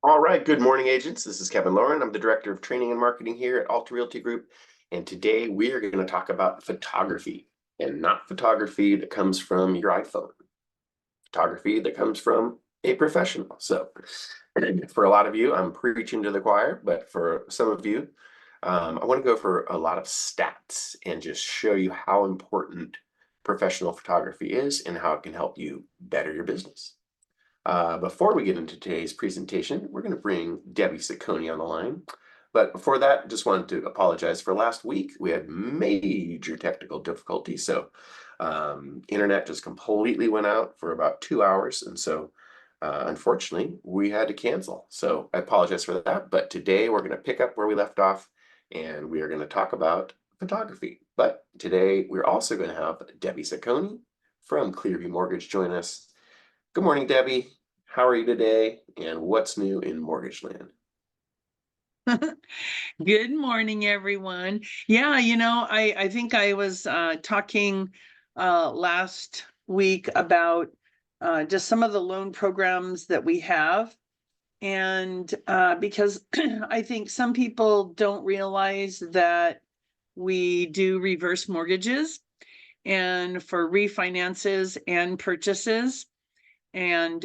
All right, good morning, agents. This is Kevin Lauren. I'm the Director of Training and Marketing here at Alta Realty Group. And today we are going to talk about photography, and not photography that comes from your iPhone, photography that comes from a professional. So for a lot of you, I'm preaching to the choir, but for some of you, I want to go for a lot of stats and just show you how important professional photography is and how it can help you better your business. Before we get into today's presentation, we're going to bring Debbie Ciccone on the line. But before that, just wanted to apologize for last week. We had major technical difficulties. So internet just completely went out for about 2 hours. And so unfortunately, we had to cancel. So I apologize for that. But today we're going to pick up where we left off and we are going to talk about photography. But today we're also going to have Debbie Ciccone from Clearview Mortgage join us. Good morning, Debbie. How are you today? And what's new in mortgage land? Good morning, everyone. Yeah, I think I was talking last week about just some of the loan programs that we have. And because I think some people don't realize that we do reverse mortgages and for refinances and purchases. And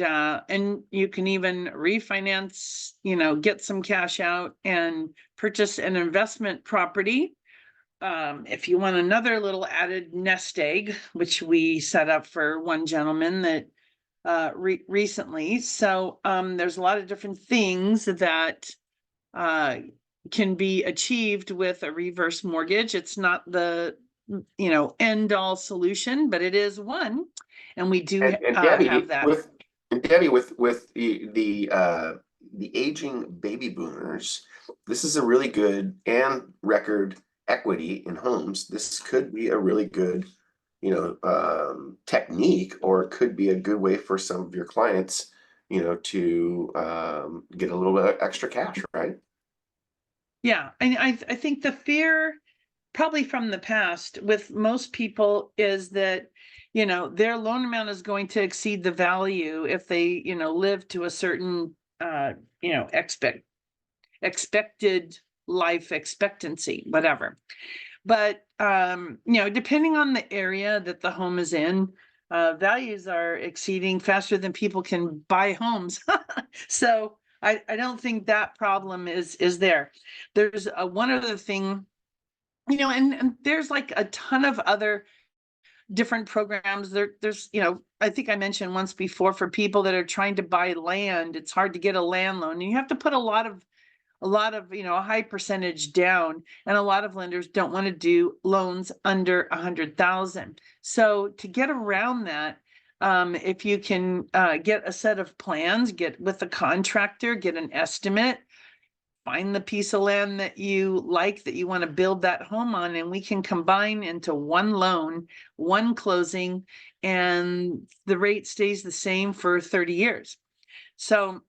you can even refinance, get some cash out and purchase an investment property. If you want another little added nest egg, which we set up for one gentleman that recently. So there's a lot of different things that can be achieved with a reverse mortgage. It's not the end all solution, but it is one. And we do And Debbie, have that. with the aging baby boomers, this is a really good and record equity in homes. This could be a really good, technique, or it could be a good way for some of your clients, to get a little bit of extra cash, right? Yeah, and I think the fear probably from the past with most people is that their loan amount is going to exceed the value if they live to a certain expected life expectancy, whatever. But depending on the area that the home is in, values are exceeding faster than people can buy homes. So I don't think that problem is there. There's one other thing, and there's like a ton of other different programs. There's I think I mentioned once before, for people that are trying to buy land, it's hard to get a land loan, and you have to put a lot of a high percentage down, and a lot of lenders don't want to do loans under 100,000. So to get around that, if you can get a set of plans, get with the contractor, get an estimate, find the piece of land that you like, that you want to build that home on, and we can combine into one loan, one closing, and the rate stays the same for 30 years. So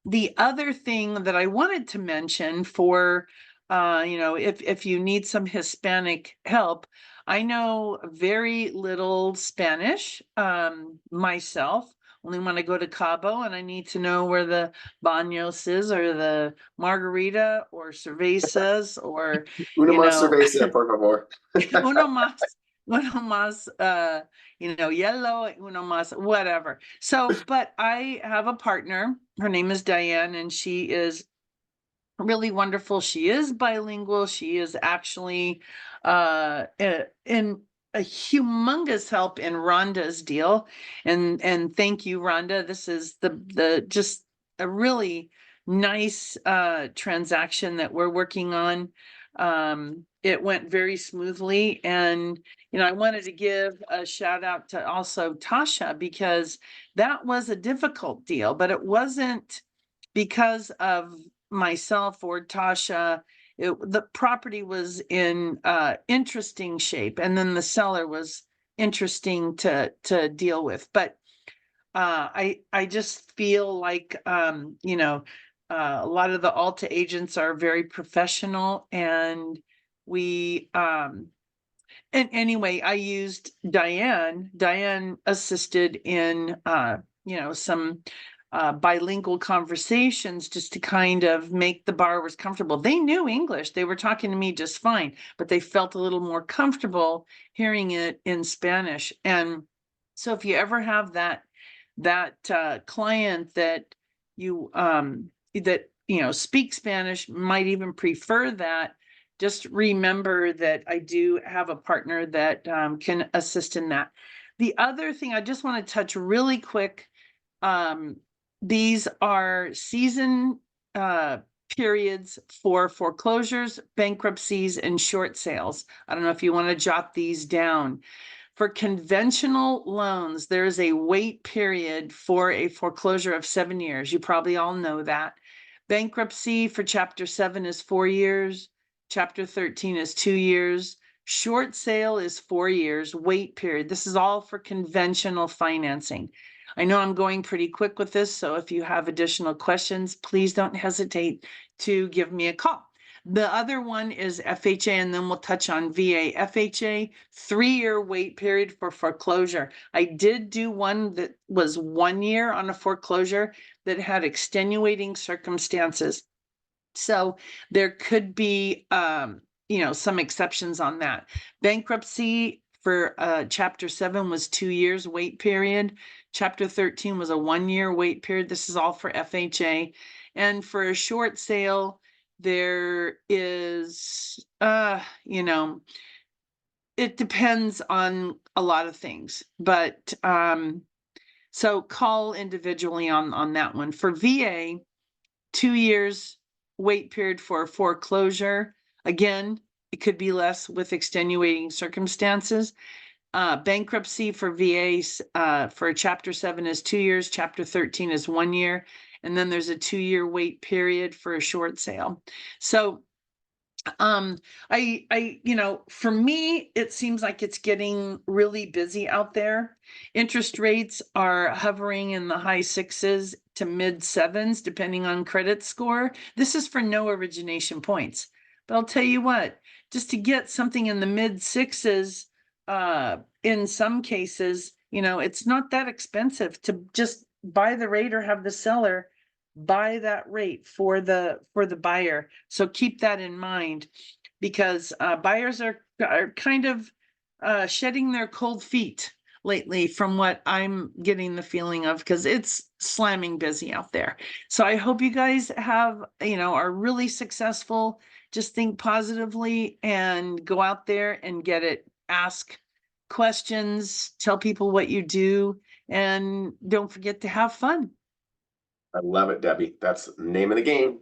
the other thing that I wanted to mention for, if you need some Hispanic help, I know very little Spanish myself. Only when I go to Cabo and I need to know where the baños is, or the margarita, or cervezas, or Una más cerveza, por favor. uno más, yellow, uno más, whatever. So, but I have a partner, her name is Diane, and she is really wonderful. She is bilingual. She is actually in a humongous help in Rhonda's deal. And thank you, Rhonda. This is the just a really nice transaction that we're working on. It went very smoothly, and I wanted to give a shout out to also Tasha, because that was a difficult deal, but it wasn't because of myself or Tasha. The property was in interesting shape, and then the seller was interesting to deal with. But I just feel like a lot of the Alta agents are very professional, and we and anyway, I used Diane. Diane assisted in some bilingual conversations just to kind of make the borrowers comfortable. They knew English. They were talking to me just fine, but they felt a little more comfortable hearing it in Spanish. And so if you ever have that client that you speak Spanish, might even prefer that, just remember that I do have a partner that can assist in that. The other thing I just want to touch really quick, these are season periods for foreclosures, bankruptcies, and short sales. I don't know if you want to jot these down. For conventional loans, there is a wait period for a foreclosure of 7 years. You probably all know that. Bankruptcy for Chapter 7 is 4 years. Chapter 13 is 2 years. Short sale is 4 years, wait period. This is all for conventional financing. I know I'm going pretty quick with this, so if you have additional questions, please don't hesitate to give me a call. The other one is FHA, and then we'll touch on VA. FHA, 3-year wait period for foreclosure. I did do one that was 1 year on a foreclosure that had extenuating circumstances. So there could be, some exceptions on that. Bankruptcy for Chapter 7 was 2 years wait period. Chapter 13 was a 1 year wait period. This is all for FHA. And for a short sale, there is, it depends on a lot of things, but so call individually on that one. For VA, 2 years wait period for foreclosure. Again, it could be less with extenuating circumstances. Bankruptcy for VA for Chapter 7 is 2 years, Chapter 13 is 1 year, and then there's a 2-year wait period for a short sale. So for me, it seems like it's getting really busy out there. Interest rates are hovering in the high 6s to mid 7s, depending on credit score. This is for no origination points. But I'll tell you what, just to get something in the mid 6s, in some cases, it's not that expensive to just buy the rate or have the seller buy that rate for the buyer. So keep that in mind, because buyers are kind of shedding their cold feet lately, from what I'm getting the feeling of, because it's slamming busy out there. So I hope you guys are really successful. Just think positively and go out there and get it. Ask questions, tell people what you do, and don't forget to have fun. I love it, Debbie. That's the name of the game.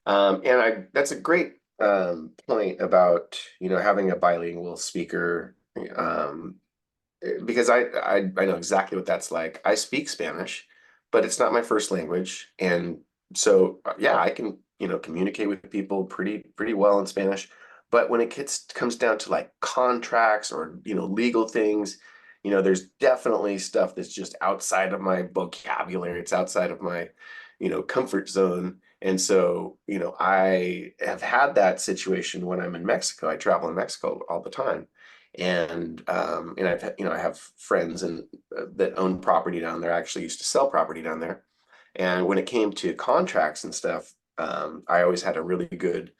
That's a great point about, having a bilingual speaker, because I know exactly what that's like. I speak Spanish, but it's not my first language. And so, yeah, I can, communicate with people pretty well in Spanish. But when it comes down to like contracts or, legal things, there's definitely stuff that's just outside of my vocabulary. It's outside of my, comfort zone. And so, I have had that situation when I'm in Mexico. I travel in Mexico all the time. And I have friends that own property down there. I actually used to sell property down there. And when it came to contracts and stuff, I always had a really good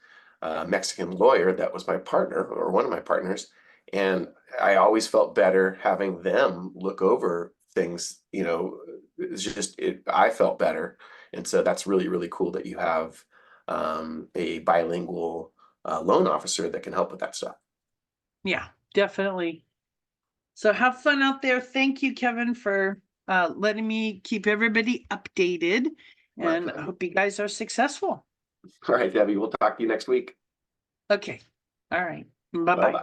Mexican lawyer that was my partner, or one of my partners. And I always felt better having them look over things. I felt better. And so that's really, really cool that you have a bilingual loan officer that can help with that stuff. Yeah, definitely. So have fun out there. Thank you, Kevin, for letting me keep everybody updated. And I hope you guys are successful. All right, Debbie, we'll talk to you next week. Okay. All right. Bye-bye.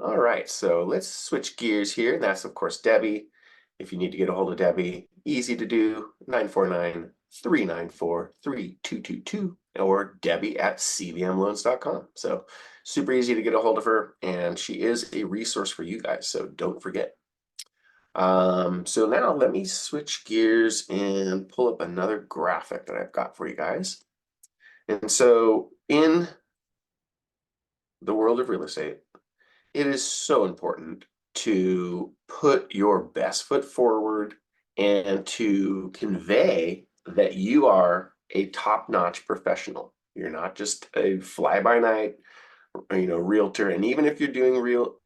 All right, so let's switch gears here. And that's, of course, Debbie. If you need to get a hold of Debbie, easy to do, 949-394-3222, or Debbie@cvmloans.com. So super easy to get a hold of her, and she is a resource for you guys, so don't forget. So now let me switch gears and pull up another graphic that I've got for you guys. And so in the world of real estate, it is so important to put your best foot forward and to convey that you are a top-notch professional. You're not just a fly-by-night, realtor. And even if you're doing real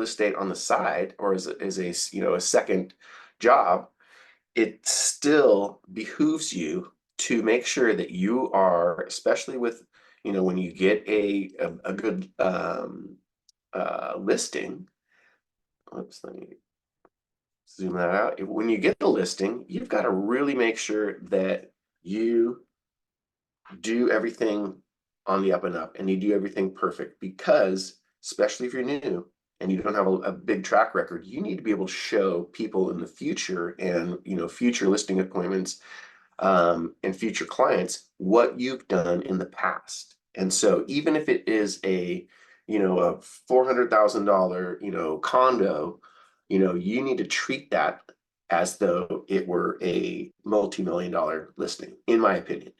estate on the side or as a second job, it still behooves you to make sure that you are, especially with, when you get a good listing. Oops, let me zoom that out. When you get the listing, you've got to really make sure that you do everything on the up and up and you do everything perfect, because especially if you're new and you don't have a big track record, you need to be able to show people in the future and future listing appointments and future clients what you've done in the past. And so even if it is a $400,000 condo, you need to treat that as though it were a multi-million-dollar listing, in my opinion.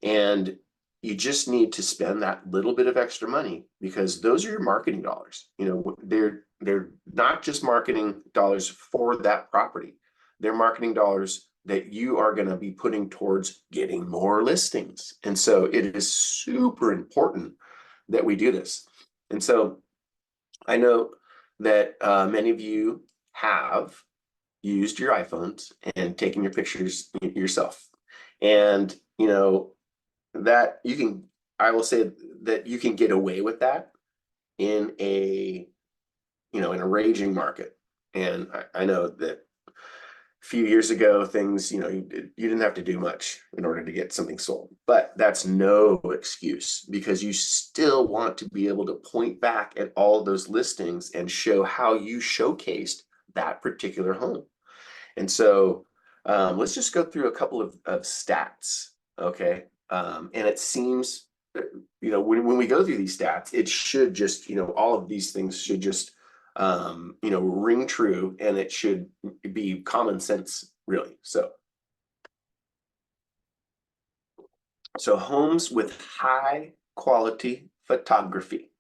And you just need to spend that little bit of extra money, because those are your marketing dollars. They're not just marketing dollars for that property. They're marketing dollars that you are going to be putting towards getting more listings. And so it is super important that we do this. And so I know that many of you have used your iPhones and taken your pictures yourself. And, that you can, I will say that you can get away with that in a raging market. And I know that a few years ago, things, you didn't have to do much in order to get something sold, but that's no excuse, because you still want to be able to point back at all of those listings and show how you showcased that particular home. And so let's just go through a couple of stats, okay? And it seems, when we go through these stats, it should just, all of these things should just, ring true, and it should be common sense, really. So homes with high quality photography,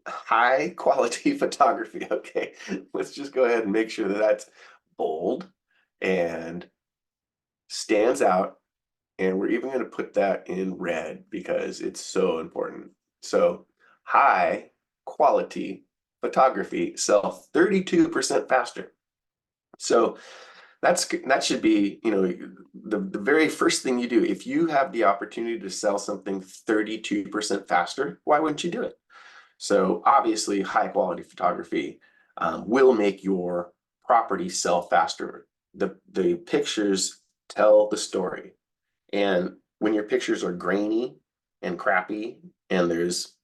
okay? Let's just go ahead and make sure that that's bold and stands out. And we're even going to put that in red because it's so important. So high quality photography sell 32% faster. So that should be, the very first thing you do. If you have the opportunity to sell something 32% faster, why wouldn't you do it? So obviously high quality photography will make your property sell faster. The pictures tell the story. And when your pictures are grainy and crappy and there's,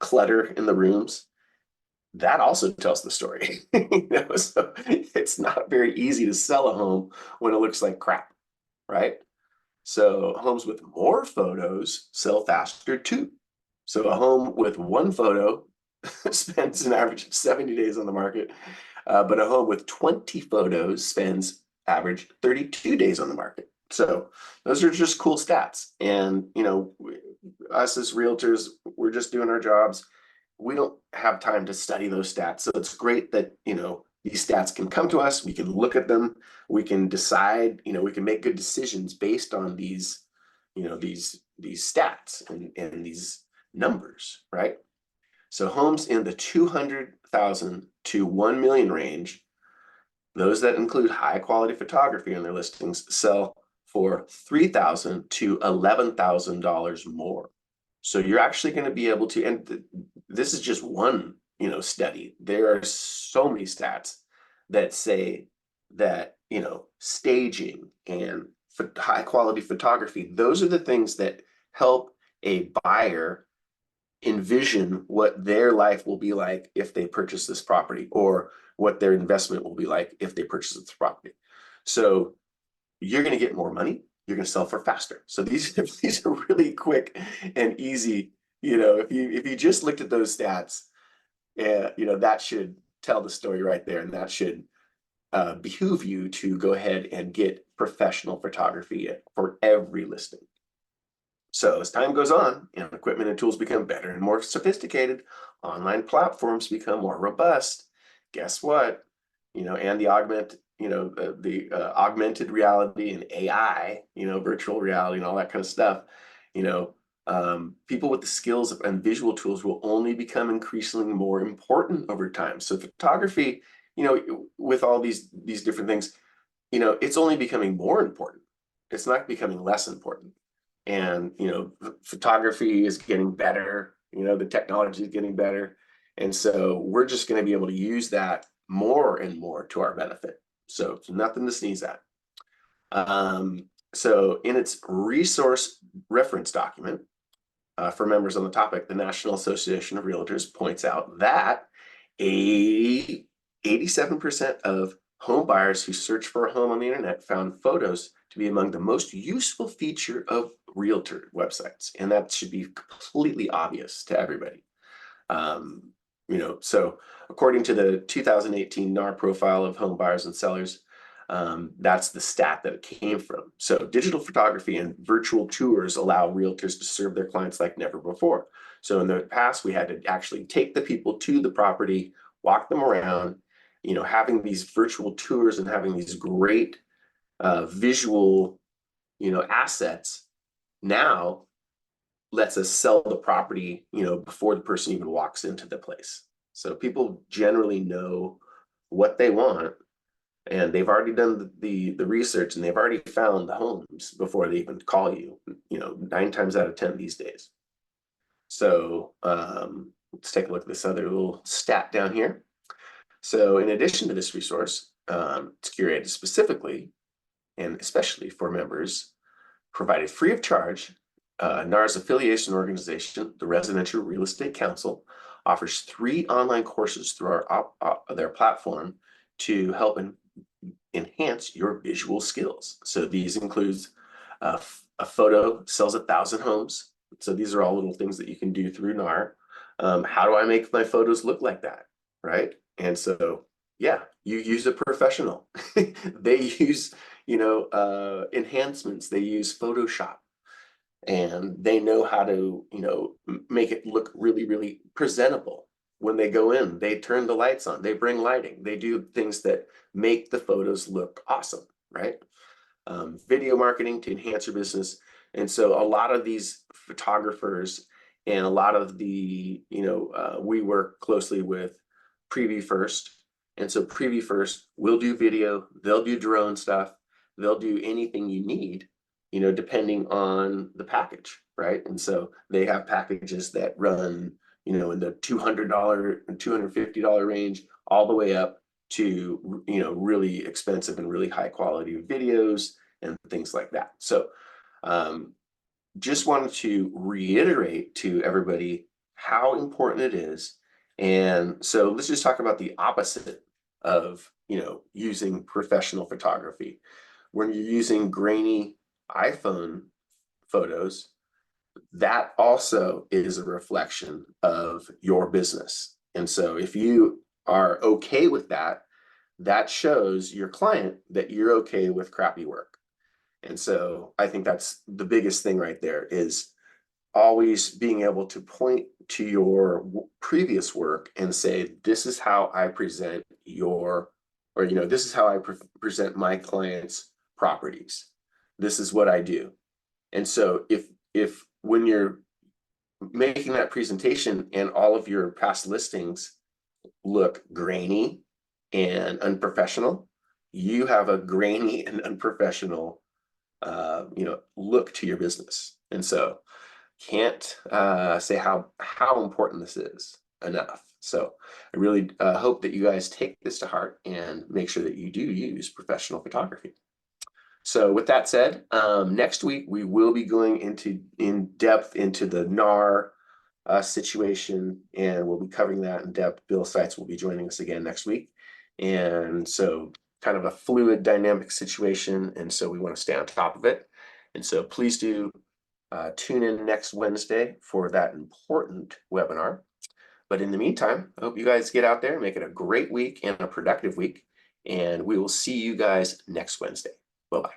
clutter in the rooms, that also tells the story. So it's not very easy to sell a home when it looks like crap, right? So homes with more photos sell faster too. So a home with one photo spends an average of 70 days on the market, but a home with 20 photos spends average 32 days on the market. So those are just cool stats. And, us as realtors, we're just doing our jobs. We don't have time to study those stats. So it's great that, these stats can come to us. We can look at them. We can decide, we can make good decisions based on these, these stats and these numbers, right? So homes in the 200,000 to 1 million range, those that include high quality photography in their listings, sell for $3,000 to $11,000 more. So you're actually going to be able to, and this is just one, study. There are so many stats that say that, staging and high quality photography, those are the things that help a buyer envision what their life will be like if they purchase this property, or what their investment will be like if they purchase this property. So you're going to get more money. You're going to sell for faster. So these are really quick and easy. If you just looked at those stats, that should tell the story right there, and that should behoove you to go ahead and get professional photography for every listing. So as time goes on, equipment and tools become better and more sophisticated. Online platforms become more robust. Guess what? And the the augmented reality and AI, virtual reality and all that kind of stuff, people with the skills and visual tools will only become increasingly more important over time. So photography, with all these different things, it's only becoming more important. It's not becoming less important. And, photography is getting better, the technology is getting better. And so we're just going to be able to use that more and more to our benefit. So it's nothing to sneeze at. So in its resource reference document for members on the topic, the National Association of Realtors points out that 87% of home buyers who search for a home on the internet found photos to be among the most useful feature of realtor websites. And that should be completely obvious to everybody. So according to the 2018 NAR profile of home buyers and sellers, that's the stat that it came from. So digital photography and virtual tours allow realtors to serve their clients like never before. So in the past, we had to actually take the people to the property, walk them around, having these virtual tours and having these great visual, assets now lets us sell the property, before the person even walks into the place. So people generally know what they want, and they've already done the research, and they've already found the homes before they even call you, 9 times out of 10 these days. So let's take a look at this other little stat down here. So in addition to this resource, it's curated specifically and especially for members, provided free of charge. NAR's affiliation organization, the Residential Real Estate Council, offers 3 online courses through their platform to help enhance your visual skills. So these includes a photo sells 1,000 homes. So these are all little things that you can do through NAR. How do I make my photos look like that, right? And so, yeah, you use a professional. They use, enhancements. They use Photoshop. And they know how to, make it look really, really presentable. When they go in, they turn the lights on, they bring lighting, they do things that make the photos look awesome, right? Video marketing to enhance your business. And so a lot of these photographers and a lot of the, we work closely with Preview First. And so Preview First will do video, they'll do drone stuff, they'll do anything you need, depending on the package, right? And so they have packages that run, in the $200 and $250 range, all the way up to, really expensive and really high quality videos and things like that. So just wanted to reiterate to everybody how important it is. And so let's just talk about the opposite of, using professional photography. When you're using grainy iPhone photos, that also is a reflection of your business. And so if you are okay with that, that shows your client that you're okay with crappy work. And so I think that's the biggest thing right there, is always being able to point to your previous work and say, this is how I present this is how I present my clients' properties. This is what I do. And so if when you're making that presentation and all of your past listings look grainy and unprofessional, you have a grainy and unprofessional look to your business. And so can't say how important this is enough. So I really hope that you guys take this to heart and make sure that you do use professional photography. So with that said, next week we will be going in depth into the NAR situation, and we'll be covering that in depth. Bill Seitz will be joining us again next week. And so kind of a fluid dynamic situation. And so we want to stay on top of it. And so please do tune in next Wednesday for that important webinar. But in the meantime, I hope you guys get out there and make it a great week and a productive week. And we will see you guys next Wednesday. Bye-bye.